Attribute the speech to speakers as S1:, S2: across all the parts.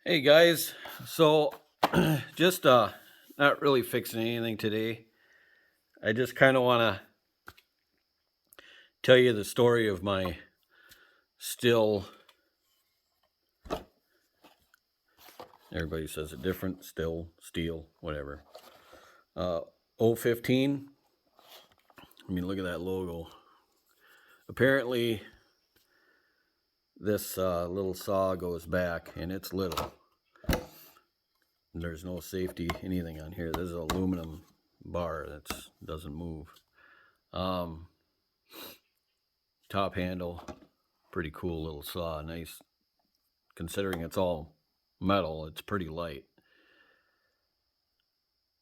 S1: Hey guys, so just not really fixing anything today. I just kind of want to tell you the story of my still. Everybody says it different. Still, steel, whatever. Uh, 015. I mean, look at that logo. Apparently, this little saw goes back, and it's little. There's no safety anything on here. This is an aluminum bar that doesn't move. Um, Top handle, pretty cool little saw. Nice, considering it's all metal. It's pretty light.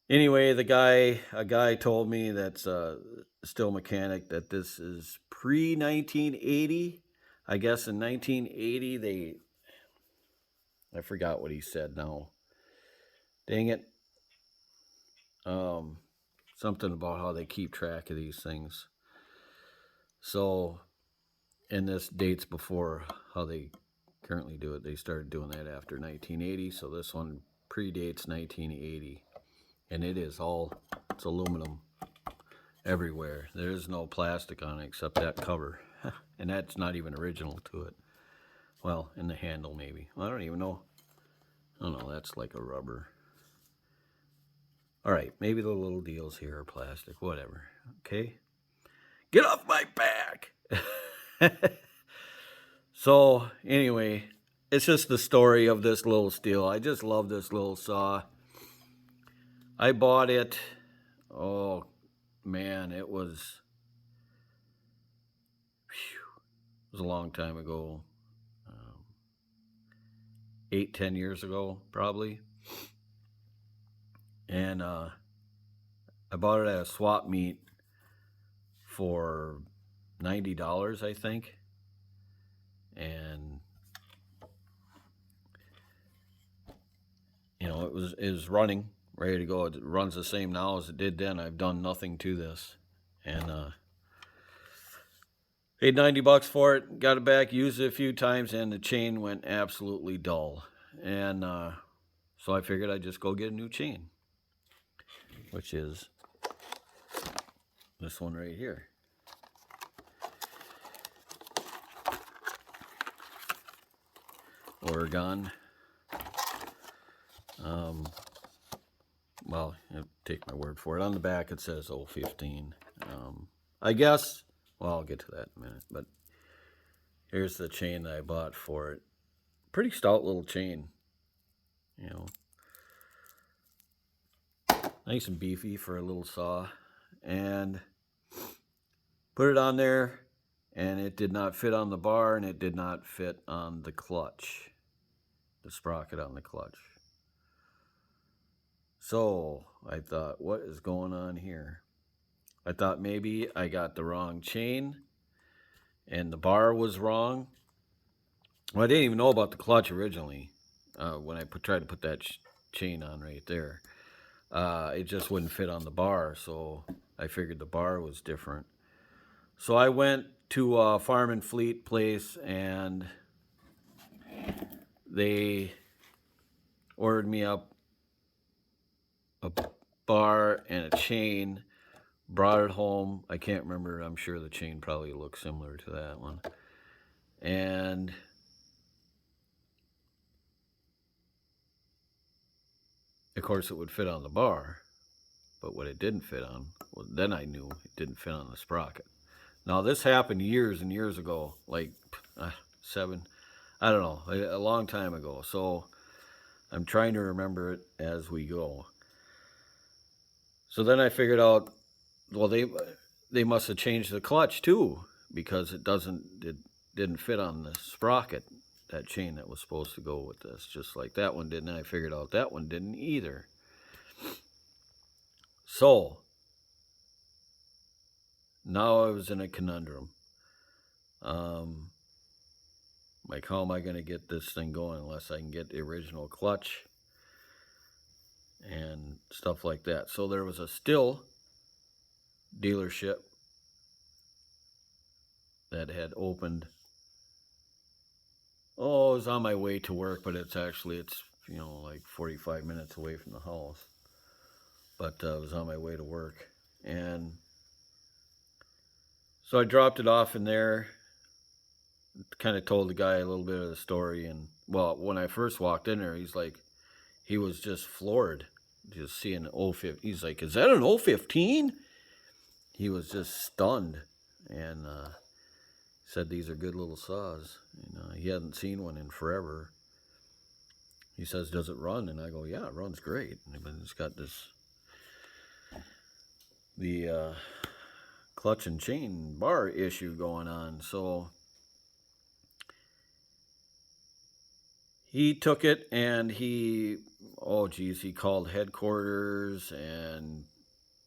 S1: Anyway, a guy told me that's a still mechanic that this is pre 1980. I guess in 1980 I forgot what he said now. Dang it. Um, Something about how they keep track of these things. So, and this dates before how they currently do it. They started doing that after 1980, so this one predates 1980. And it's aluminum everywhere. There is no plastic on it except that cover. And that's not even original to it. Well, in the handle maybe. I don't even know. I don't know, that's like a rubber. All right, maybe the little deals here are plastic, whatever. Okay? Get off my back! So, anyway, it's just the story of this little steel. I just love this little saw. I bought it, oh man, it was a long time ago. 8, 10 years ago, probably. And I bought it at a swap meet for $90, I think. And it was running, ready to go. It runs the same now as it did then. I've done nothing to this, and paid $90 for it. Got it back, used it a few times, and the chain went absolutely dull. And so I figured I'd just go get a new chain, which is this one right here. Oregon. Well, take my word for it. On the back it says 015. I guess, well, I'll get to that in a minute, but here's the chain that I bought for it. Pretty stout little chain, you know. Nice and beefy for a little saw. And put it on there, and it did not fit on the bar, and it did not fit on the clutch, the sprocket on the clutch. So I thought, what is going on here? I thought maybe I got the wrong chain and the bar was wrong. Well, I didn't even know about the clutch originally when I tried to put that chain on right there. It just wouldn't fit on the bar, so I figured the bar was different. So I went to a Farm and Fleet place, and they ordered me up a bar and a chain, brought it home. I can't remember. I'm sure the chain probably looks similar to that one. And of course, it would fit on the bar, but what it didn't fit on, well, then I knew it didn't fit on the sprocket. Now, this happened years and years ago, like seven, I don't know, a long time ago. So I'm trying to remember it as we go. So then I figured out, well, they must have changed the clutch too, because it didn't fit on the sprocket, that chain that was supposed to go with this, just like that one didn't. I figured out that one didn't either. So now I was in a conundrum. Like, how am I going to get this thing going unless I can get the original clutch and stuff like that? So there was a stihl dealership that had opened. Oh, I was on my way to work, but it's you know, like 45 minutes away from the house. But I was on my way to work. And so I dropped it off in there, kind of told the guy a little bit of the story. And, well, when I first walked in there, he was just floored just seeing an 015. He's like, is that an 015? He was just stunned. And said these are good little saws. He hadn't seen one in forever. He says, does it run? And I go, yeah, it runs great. But it's got the clutch and chain bar issue going on. So he took it and he called headquarters and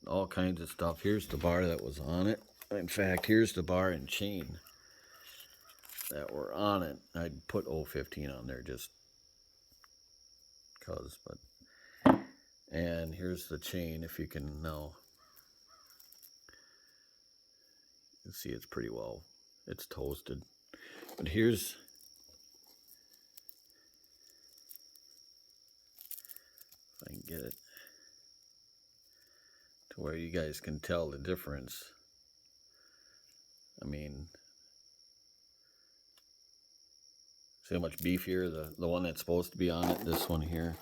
S1: all kinds of stuff. Here's the bar that was on it. In fact, here's the bar and chain that were on it. I'd put 015 on there just because, and here's the chain. If you can now, you can see it's pretty well, it's toasted. But here's, if I can get it to where you guys can tell the difference. I mean, see how much beefier the one that's supposed to be on it, this one here,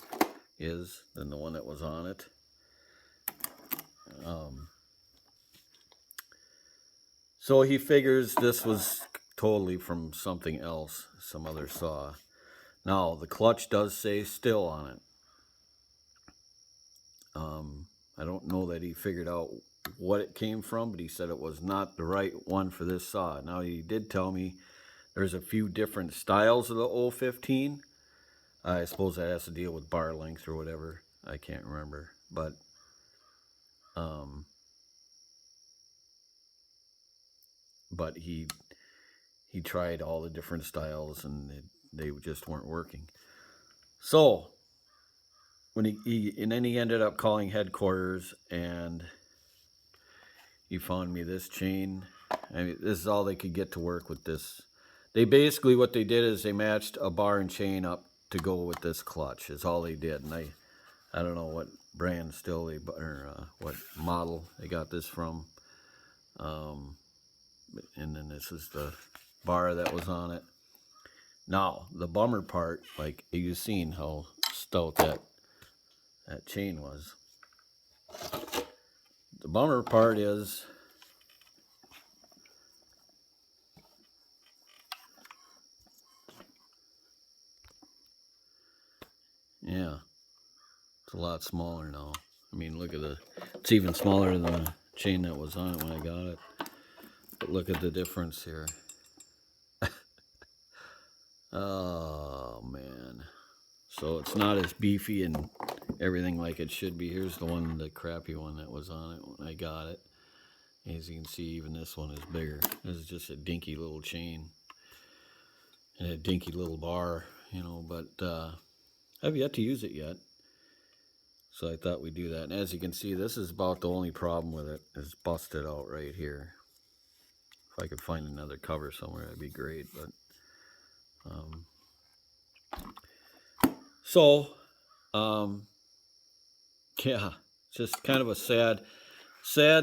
S1: is than the one that was on it. So he figures this was totally from something else, some other saw. Now, the clutch does say stihl on it. I don't know that he figured out what it came from, but he said it was not the right one for this saw. Now, he did tell me there's a few different styles of the 015. I suppose that has to deal with bar length or whatever. I can't remember. But he tried all the different styles and they just weren't working. So when he ended up calling headquarters and he found me this chain. I mean, this is all they could get to work with this. They basically, what they did is they matched a bar and chain up to go with this clutch, is all they did. And I don't know what brand still what model they got this from. And then this is the bar that was on it. Now, the bummer part, like you've seen how stout that chain was. The bummer part is, yeah, it's a lot smaller now. I mean, look at it's even smaller than the chain that was on it when I got it. But look at the difference here. Oh, man. So it's not as beefy and everything like it should be. Here's the crappy one that was on it when I got it. As you can see, even this one is bigger. This is just a dinky little chain and a dinky little bar, but I've yet to use it yet. So I thought we'd do that. And as you can see, this is about the only problem with it, is busted out right here. If I could find another cover somewhere, that'd be great. But yeah, just kind of a sad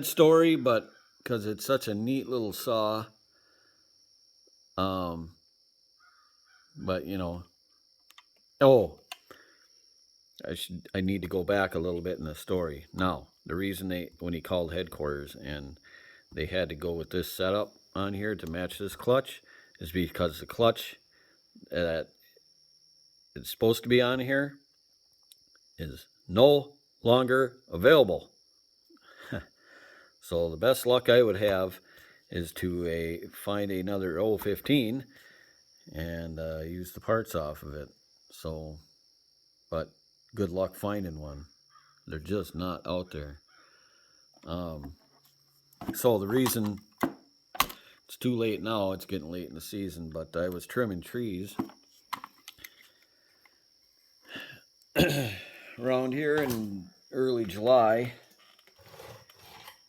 S1: story, but because it's such a neat little saw. But I need to go back a little bit in the story. Now, the reason when he called headquarters and they had to go with this setup on here to match this clutch is because the clutch that it's supposed to be on here is no longer available. So the best luck I would have is to find another 015 and use the parts off of it. So, but good luck finding one. They're just not out there. So the reason it's too late now, it's getting late in the season, but I was trimming trees around here in early July,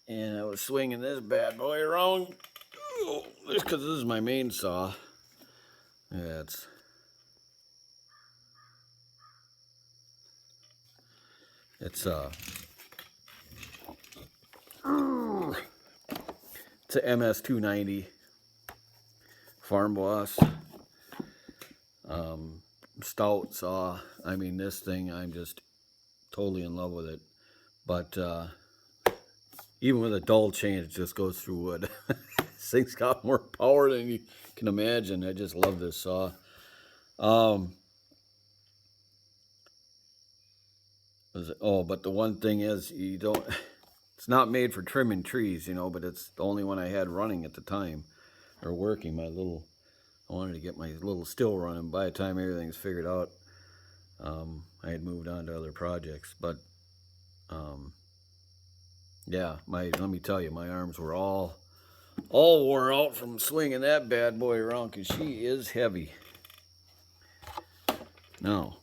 S1: and I was swinging this bad boy around. Just because this is my main saw. Yeah, It's a MS290 Farm Boss stout saw. I mean, this thing, I'm just totally in love with it. But even with a dull chain, it just goes through wood. This thing's got more power than you can imagine. I just love this saw. But the one thing is, you don't. It's not made for trimming trees, you know. But it's the only one I had running at the time, or working. I wanted to get my little still running. By the time everything's figured out, I had moved on to other projects. But yeah, let me tell you, my arms were all wore out from swinging that bad boy around, because she is heavy. Now,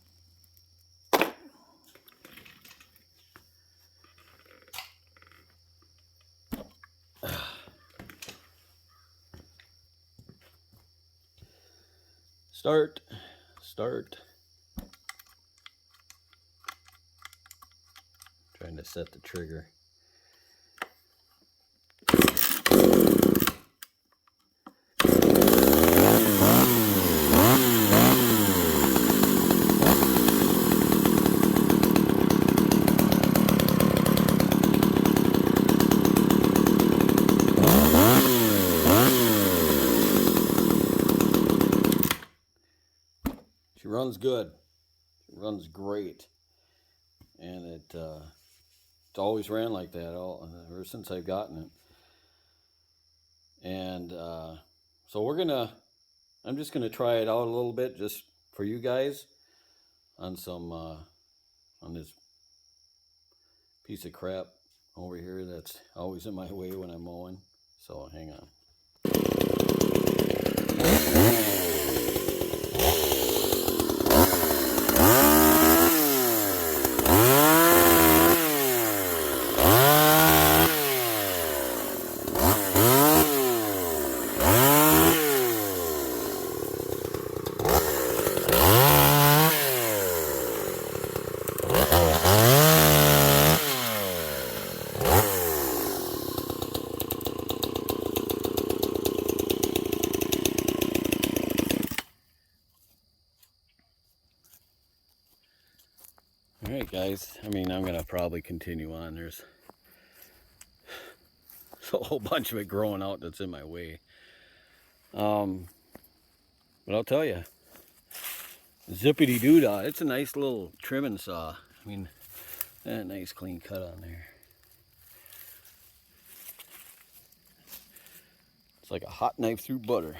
S1: start. Trying to set the trigger. She runs good. She runs great. And it's always ran like that ever since I've gotten it. And so I'm just gonna try it out a little bit just for you guys on on this piece of crap over here that's always in my way when I'm mowing. So hang on. Alright guys, I mean, I'm going to probably continue on. There's a whole bunch of it growing out that's in my way. But I'll tell you, zippity doo-dah, it's a nice little trimming saw. I mean, a nice clean cut on there. It's like a hot knife through butter.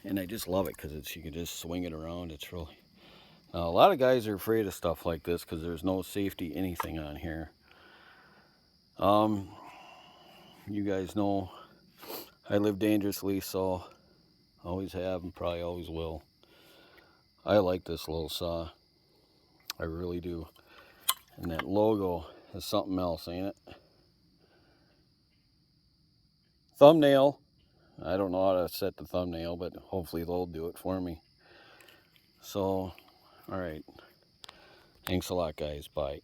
S1: And I just love it because you can just swing it around. It's really... Now, a lot of guys are afraid of stuff like this because there's no safety anything on here. You guys know I live dangerously, so always have and probably always will. I like this little saw. I really do. And that logo is something else, ain't it? Thumbnail. I don't know how to set the thumbnail, but hopefully they'll do it for me. So, alright. Thanks a lot, guys. Bye.